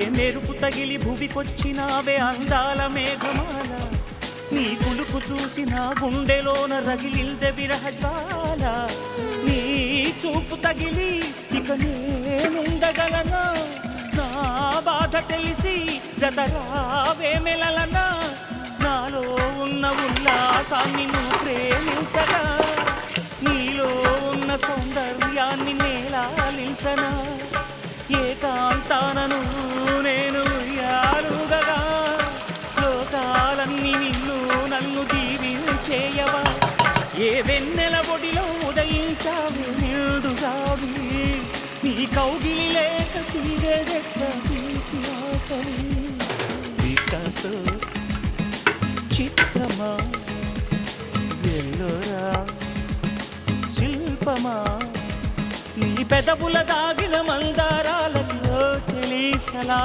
మెరుపు తగిలి భువికొచ్చినావే అందాల మేఘమాల, నీ కులుపు చూసి నా గుండెలోన రగిలిల్దె విరహజ్వాల. నీ చూపు తగిలి ఇక నేనుండగలనా, నా బాధ తెలిసి జతరావే మెలలనా. నాలో ఉన్న ఉల్లాసాన్ని నువ్వు ప్రేమించగా, నీలో ఉన్న సౌందర్యాన్ని నేలాలించనా. ఏకాంతానను నేను యాలుగగా, లోకాలన్నీ నిన్ను నన్ను దీవించేయవా. ఏ వెన్నెల ఒడిలో ఉదయించావు నిండుగావి, నీ కౌగిలి లేక తీరేదెట్ల తీపి ఆకలి. వికాసో చిత్రమా ఎల్లోరా శిల్పమా, నీ పెదవుల దాగిన మందారాలలో చెలి సలా.